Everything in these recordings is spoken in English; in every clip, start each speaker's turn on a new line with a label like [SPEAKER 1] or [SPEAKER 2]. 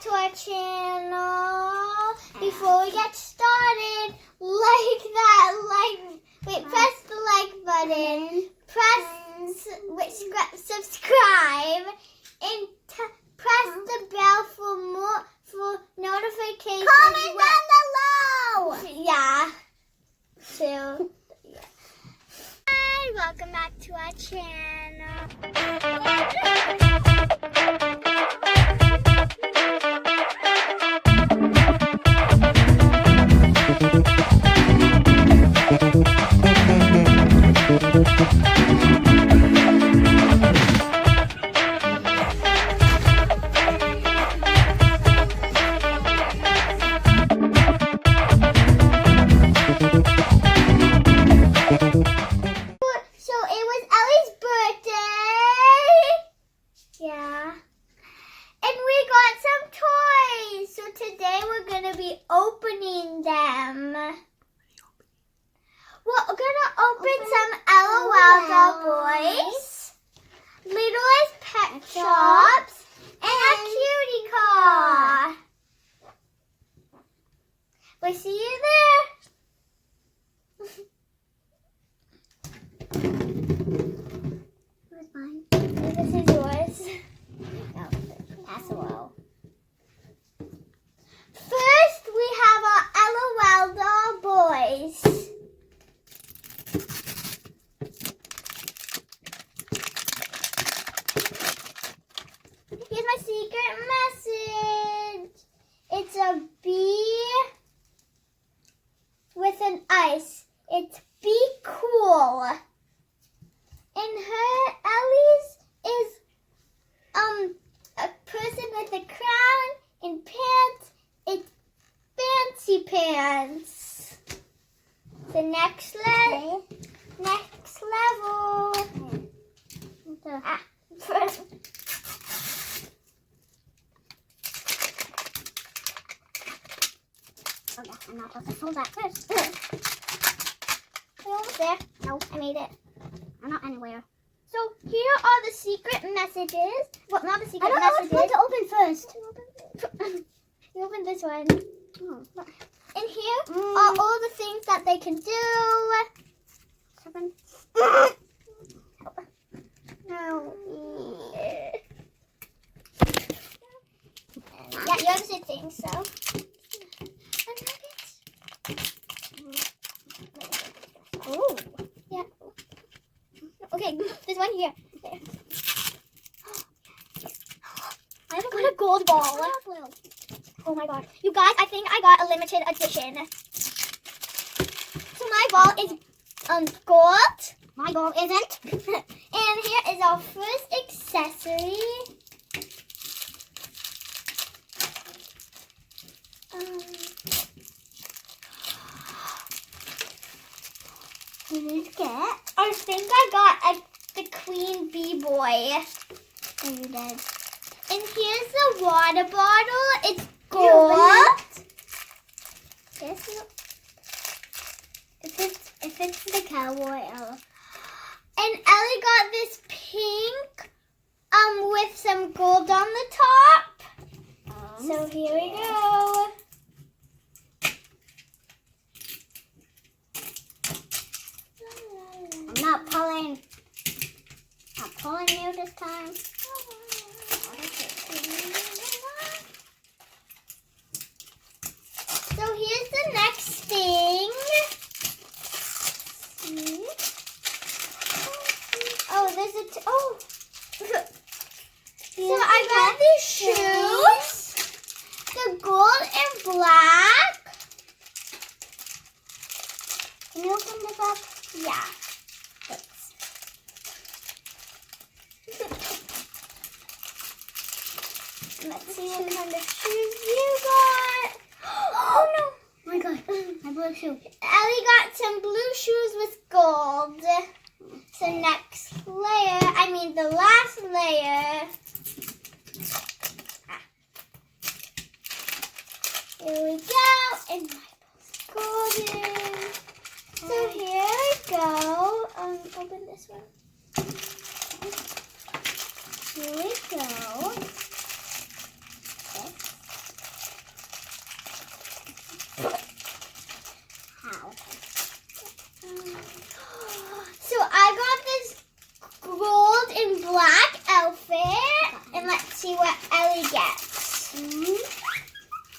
[SPEAKER 1] to our channel. Before we get started, press the like button, subscribe, and press the bell for notifications.
[SPEAKER 2] Comment down below.
[SPEAKER 1] Yeah. So, yeah. Hi, welcome back to our channel. So it was Ellie's birthday. Yeah. And we got some toys. So today we're going to be opening them. We're going to open some LOL doll boys, Littlest Pet Shops, and a Cutie Car. We'll see you there.
[SPEAKER 2] Where's mine?
[SPEAKER 1] This is yours.
[SPEAKER 2] No, pass a while.
[SPEAKER 1] First, we have our LOL doll boys. Here's my secret message. It's a bee with an ice. It's be cool. And Ellie's is a person with a crown and pants. It's fancy pants. The next level. First.
[SPEAKER 2] Oh yeah, I'm not supposed to fold that first.
[SPEAKER 1] We're almost there.
[SPEAKER 2] No,
[SPEAKER 1] I made it.
[SPEAKER 2] I'm not anywhere.
[SPEAKER 1] So here are the secret messages. Well, not the secret
[SPEAKER 2] I don't know
[SPEAKER 1] messages.
[SPEAKER 2] which one to open first.
[SPEAKER 1] You open this one.
[SPEAKER 2] Oh,
[SPEAKER 1] And here are all the things that they can do.
[SPEAKER 2] 7.
[SPEAKER 1] No. Yeah, you have to think so.
[SPEAKER 2] Oh.
[SPEAKER 1] Yeah. Okay, there's one here. There. I haven't got a gold ball. Oh my god. You guys, I think I got a limited edition. So my ball is gold.
[SPEAKER 2] My goal isn't.
[SPEAKER 1] And here is our first accessory. I think I got the Queen Bee Boy.
[SPEAKER 2] Oh, you did.
[SPEAKER 1] And here's the water bottle. It's gold.
[SPEAKER 2] If it's the cowboy,
[SPEAKER 1] And Ellie got this pink with some gold on the top. So here we go.
[SPEAKER 2] I'm not pulling. I'm pulling you this time.
[SPEAKER 1] So here's the next thing. Oh, there's a so I got these shoes. The gold and black.
[SPEAKER 2] Can you open this up?
[SPEAKER 1] Yeah. Let's see what kind of shoes you got. Oh no.
[SPEAKER 2] Oh my god, my blue shoe.
[SPEAKER 1] Ellie got some blue shoes with gold. So next layer, the last layer. Here we go. And my ball's golden. So here we go. Open this one. Here we go. Elli gets.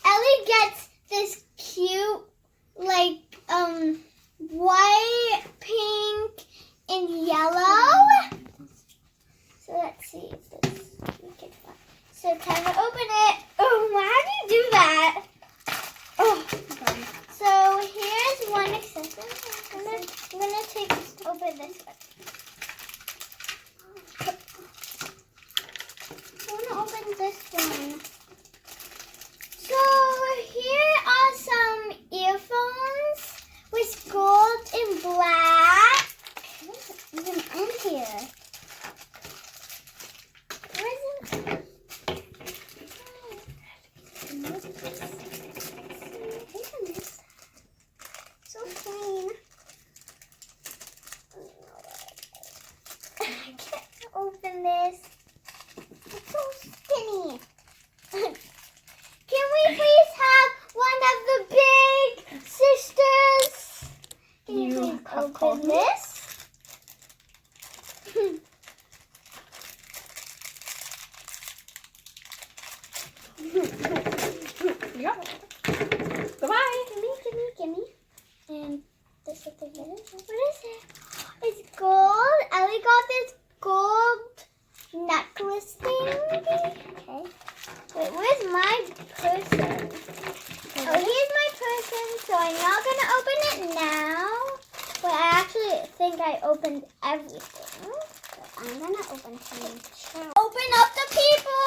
[SPEAKER 1] Elli gets this cute, like, white, pink, and yellow. So let's see if this we can find. So time to open it. Oh, how do you do that? Oh. So here's one accessory. I'm gonna open this one. I wanna open this one. So here are some earphones with gold and black.
[SPEAKER 2] What's even in here?
[SPEAKER 1] So plain. I can't open this. It's so skinny. Can we please have one of the big sisters? Can you please open this?
[SPEAKER 3] Yep. Goodbye.
[SPEAKER 1] Gimme. And this is the here. What is it? It's gold. Elli got this gold necklace thing. Okay. Wait, where's my person? Oh, here's my person. So I'm not gonna open it now. But I actually think I opened everything.
[SPEAKER 2] I'm gonna open some.
[SPEAKER 1] Open up the people.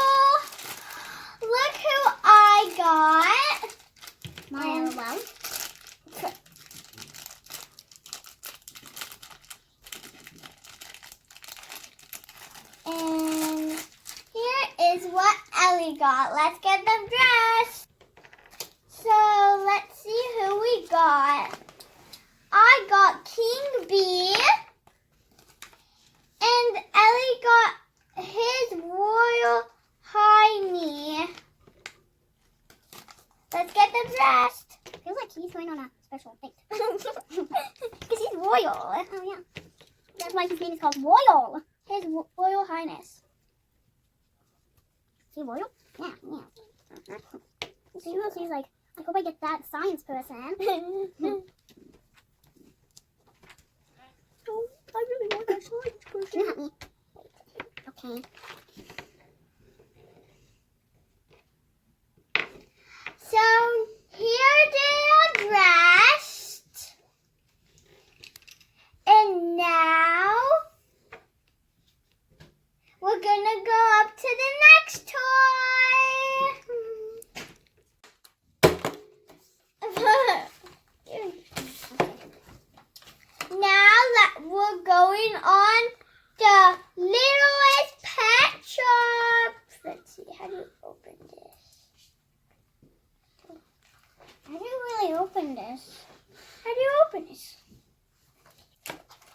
[SPEAKER 1] Look who I got.
[SPEAKER 2] My LOL.
[SPEAKER 1] And here is what Elli got. Let's get them dressed. So let's see who we got. I got King Bee. And Elli got his Royal High Knee. Let's get them dressed.
[SPEAKER 2] Feels like he's going on a special date.
[SPEAKER 1] Because he's royal.
[SPEAKER 2] Oh yeah. That's why his name is called Royal.
[SPEAKER 1] His Royal Highness.
[SPEAKER 2] Is he royal? Yeah. So he's like, I hope I get that science person.
[SPEAKER 1] Oh, I really want that science person.
[SPEAKER 2] Not me. Okay.
[SPEAKER 1] So here they are dressed. And now we're gonna go up to the next toy. Now that we're going on the littlest pet shop. Let's see, how do you open this?
[SPEAKER 2] I didn't really open this.
[SPEAKER 1] How do you open this?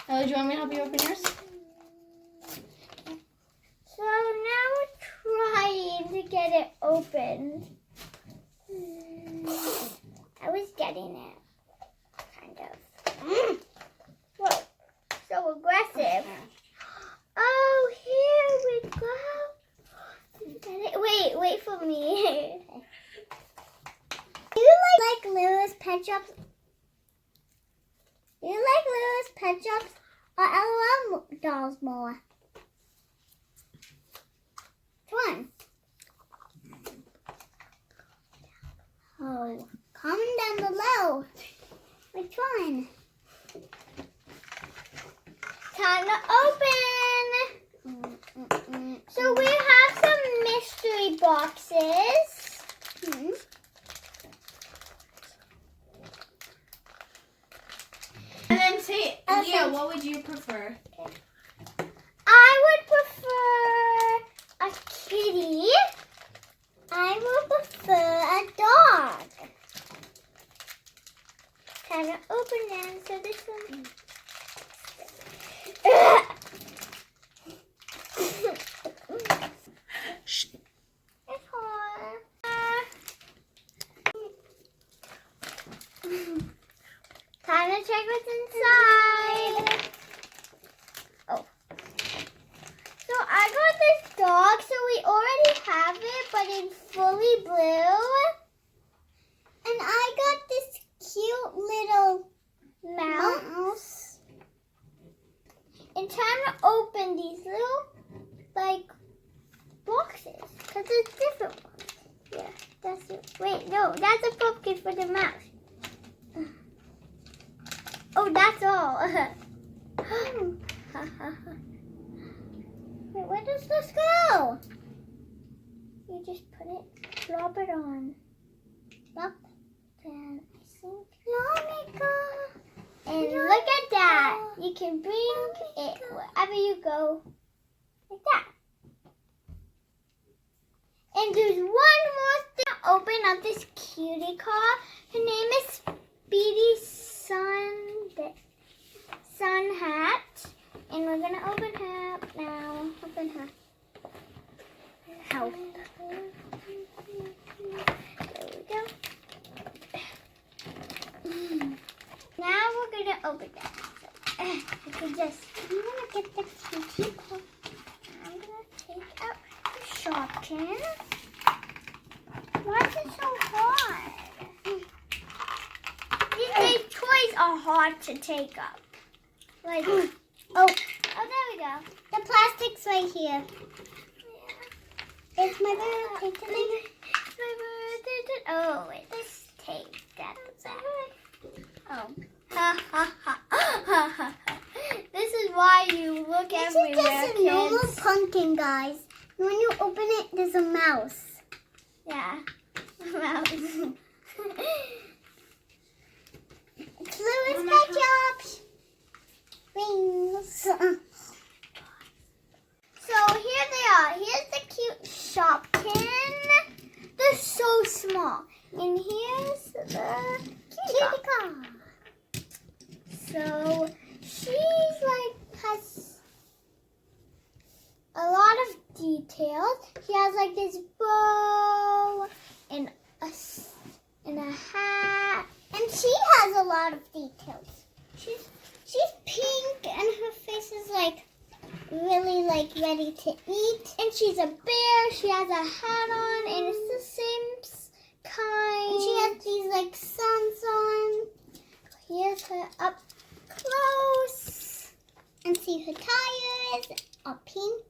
[SPEAKER 3] Elli, do you want me to help you open yours?
[SPEAKER 1] So now we're trying to get it open. I was getting it, kind of. Whoa, so aggressive. Oh, here we go. Get it. Wait for me. Do you like Lily's Pet Shops? Do you like Lily's Pet Shops or LOL dolls more? Which one? Oh, comment down below. Which one? Time to open. So we have some mystery boxes.
[SPEAKER 3] And then say, Leah, what would you prefer?
[SPEAKER 1] I would prefer a kitty. I would prefer a dog. Time to open them. So this one. It's hard. Time to check what's inside. Oh. So I got this dog. So we already have it, but in fully blue.
[SPEAKER 2] And I got this cute little
[SPEAKER 1] Mouse. And time to open these little, like, boxes. Because it's different ones. Yeah, that's it. Wait, no, that's a pumpkin for the mouse. Oh, that's all. Wait, where does this go? You just put it, drop it on. Drop. Then I think.
[SPEAKER 2] Monica.
[SPEAKER 1] And look at that. You can bring it wherever you go. Like that. And there's one more thing to open up this cutie car. Her name is Speedy Sun Hat. And we're going to open her up now. Open her house. There we go. Now we're going to open that. So, you can just, I'm going to get the cutie car. I'm going to take out the Shopkin. Why is it so hard? These toys are hard to take up. Like, oh, there we go.
[SPEAKER 2] The plastic's right here.
[SPEAKER 1] Yeah.
[SPEAKER 2] It's my birthday today.
[SPEAKER 1] It's my birthday today. Oh, wait, this tape. That's that. Oh. Ha ha ha. This is why you look
[SPEAKER 2] This
[SPEAKER 1] everywhere,
[SPEAKER 2] is just a normal
[SPEAKER 1] kids.
[SPEAKER 2] pumpkin, guys. When you open it, there's a mouse.
[SPEAKER 1] Yeah. Mouse.
[SPEAKER 2] Fluid ketchup. Rings.
[SPEAKER 1] So here they are. Here's the cute Shopkin. They're so small. And here's the cutie car. So she's like has a lot of details. She has like this bow and a hat.
[SPEAKER 2] And she has a lot of details. She's pink and her face is like really like ready to eat.
[SPEAKER 1] And she's a bear. She has a hat on and it's the same kind.
[SPEAKER 2] And she has these like suns on.
[SPEAKER 1] Here's her up close.
[SPEAKER 2] And see her tires are pink.